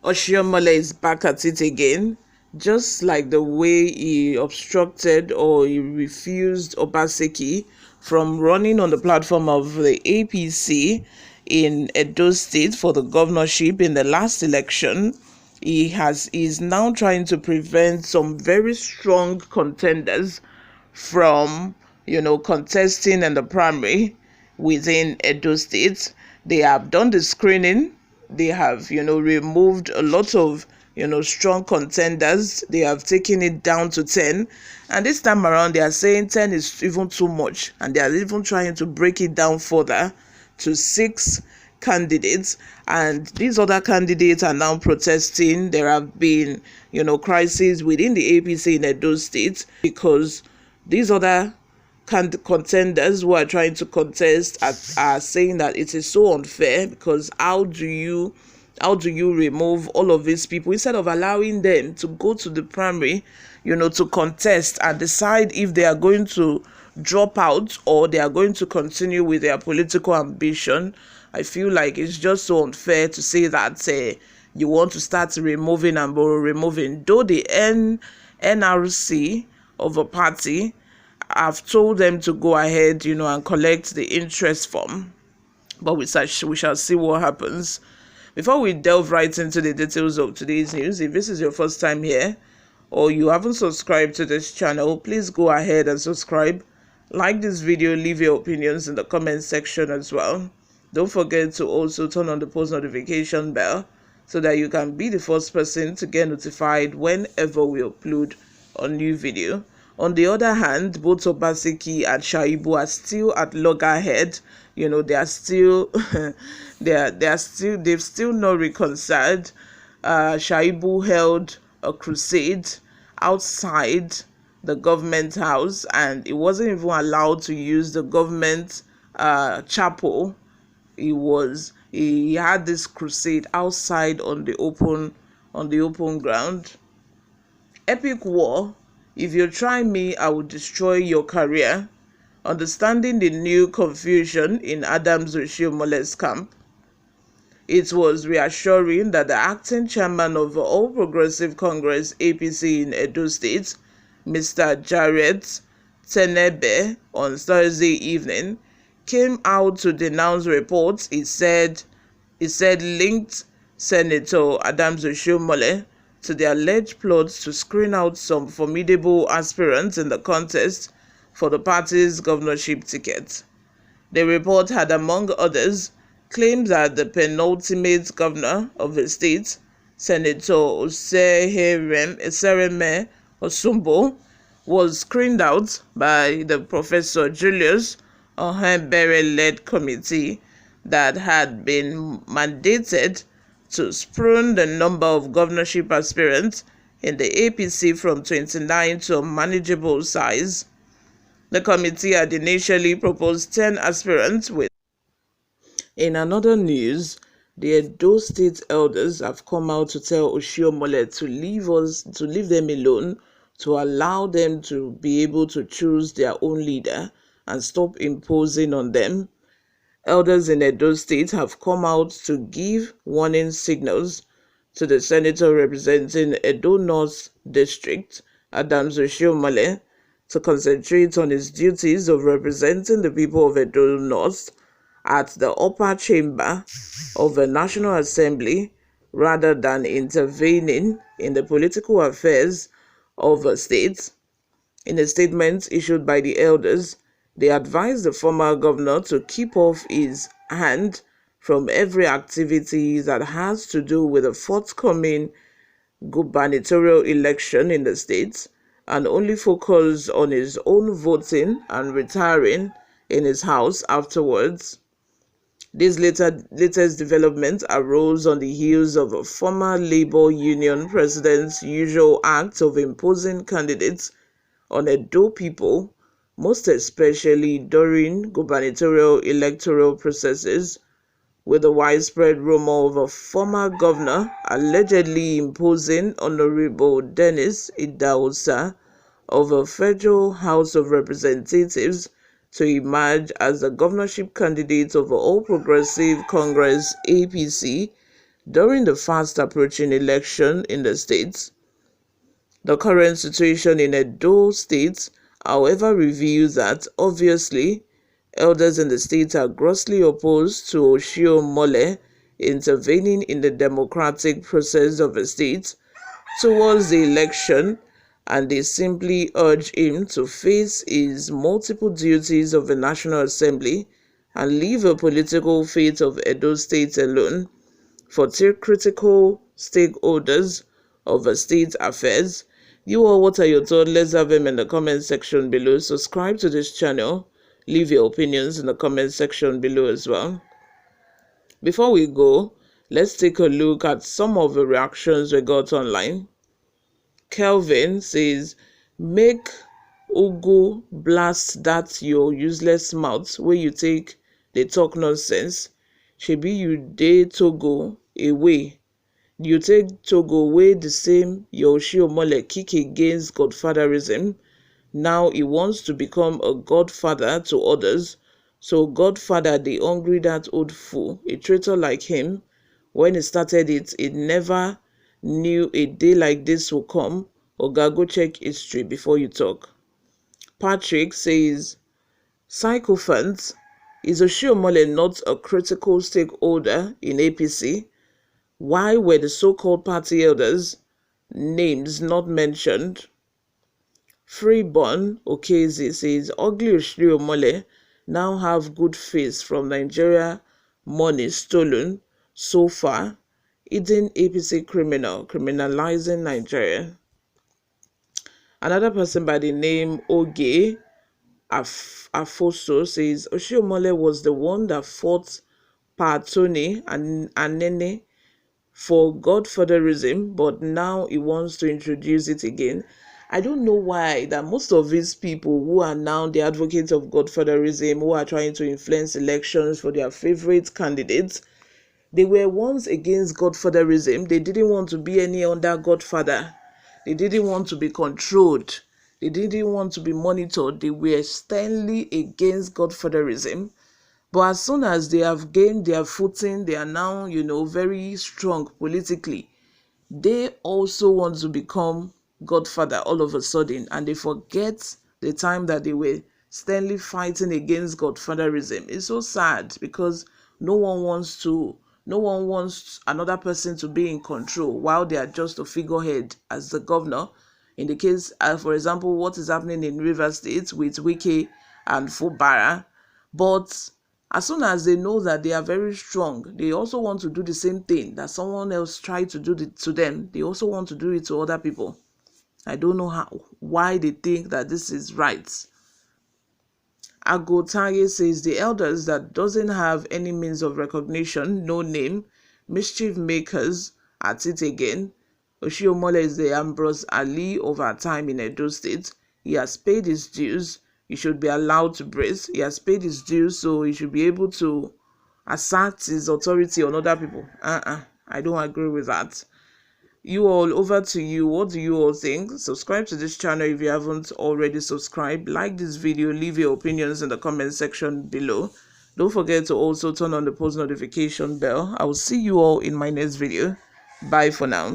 Oshiomhole is back at it again, just like the way he obstructed or he refused Obaseki from running on the platform of the APC in Edo State for the governorship in the last election. Is now trying to prevent some very strong contenders from contesting in the primary within Edo State. They have done the screening. They have removed a lot of strong contenders. They have taken it down to 10, and this time around they are saying 10 is even too much, and they are even trying to break it down further to 6 candidates. And these other candidates are now protesting. There have been crises within the APC in Edo State because these other contenders who are trying to contest are saying that it is so unfair, because how do you remove all of these people instead of allowing them to go to the primary to contest and decide if they are going to drop out or they are going to continue with their political ambition. I feel like it's just so unfair to say that you want to start removing, though the NRC of a party I've told them to go ahead, and collect the interest form. But we shall see what happens. Before we delve right into the details of today's news, if this is your first time here or you haven't subscribed to this channel, please go ahead and subscribe. Like this video, leave your opinions in the comment section as well. Don't forget to also turn on the post notification bell so that you can be the first person to get notified whenever we upload a new video. On the other hand, both Obaseki and Shaibu are still at loggerhead. They are still they've still not reconciled. Shaibu held a crusade outside the government house, and he wasn't even allowed to use the government chapel. He had this crusade outside on the open ground. Epic war. If you try me, I will destroy your career. Understanding the new confusion in Adams Oshiomhole's camp. It was reassuring that the acting chairman of the All Progressive Congress APC in Edo State, Mr. Jarrett Tenebe, on Thursday evening, came out to denounce reports he said linked Senator Adams Oshiomhole to the alleged plots to screen out some formidable aspirants in the contest for the party's governorship ticket. The report had, among others, claimed that the penultimate governor of the state, Senator Osereme Osumbo, was screened out by the Professor Julius Ohembere-led committee that had been mandated to prune the number of governorship aspirants in the APC from 29 to a manageable size. The committee had initially proposed 10 aspirants with. In another news, the Edo State elders have come out to tell Oshiomhole to leave them alone, to allow them to be able to choose their own leader and stop imposing on them. Elders in Edo State have come out to give warning signals to the senator representing Edo North District, Adams Oshiomhole, to concentrate on his duties of representing the people of Edo North at the upper chamber of the National Assembly rather than intervening in the political affairs of the state. In a statement issued by the elders, they advised the former governor to keep off his hand from every activity that has to do with the forthcoming gubernatorial election in the state, and only focus on his own voting and retiring in his house afterwards. This latest development arose on the heels of a former Labour Union president's usual act of imposing candidates on Edo people, most especially during gubernatorial electoral processes, with the widespread rumor of a former governor allegedly imposing Honorable Dennis Idahosa of the Federal House of Representatives to emerge as the governorship candidate of the All Progressive Congress APC during the fast approaching election in the state. The current situation in Edo State, however, reveals that obviously elders in the state are grossly opposed to Oshiomhole intervening in the democratic process of the state towards the election, and they simply urge him to face his multiple duties of the National Assembly and leave the political fate of Edo State alone. For critical stakeholders of the state affairs. You all, what are your thoughts? Let's have them in the comment section below. Subscribe to this channel. Leave your opinions in the comment section below as well. Before we go, let's take a look at some of the reactions we got online. Kelvin says, make Ugu blast that your useless mouth where you take they talk nonsense. Shebi you dey Togo away. You take Togo away the same your Oshiomhole kick against godfatherism. Now he wants to become a godfather to others. So godfather the hungry that old fool, a traitor like him. When he started it, he never knew a day like this will come. Oga, go check history before you talk. Patrick says, sycophants, is Oshiomhole not a critical stakeholder in APC? Why were the so-called party elders' names not mentioned? Freeborn Okezi says, ugly Oshiomhole now have good face from Nigeria money stolen so far, hidden APC criminal, criminalizing Nigeria. Another person by the name Oge Afoso says, Oshiomhole was the one that fought Patoni and Anene for godfatherism, but now he wants to introduce it again. I don't know why that most of these people who are now the advocates of godfatherism, who are trying to influence elections for their favorite candidates, they were once against godfatherism. They didn't want to be any other godfather. They didn't want to be controlled. They didn't want to be monitored. They were sternly against godfatherism. But as soon as they have gained their footing, they are now, very strong politically. They also want to become godfather all of a sudden, and they forget the time that they were sternly fighting against godfatherism. It's so sad because no one wants another person to be in control while they are just a figurehead as the governor. In the case, for example, what is happening in Rivers State with Wike and Fubara. But as soon as they know that they are very strong, they also want to do the same thing that someone else tried to do to them. They also want to do it to other people. I don't know why they think that this is right. Agotaye says the elders that doesn't have any means of recognition, no name, mischief makers at it again. Oshiomhole is the Ambrose Ali of our time in Edo State. He has paid his dues. He should be allowed to breathe. He has paid his dues, so he should be able to assert his authority on other people. I don't agree with that. You all, over to you. What do you all think? Subscribe to this channel if you haven't already subscribed. Like this video. Leave your opinions in the comment section below. Don't forget to also turn on the post notification bell. I will see you all in my next video. Bye for now.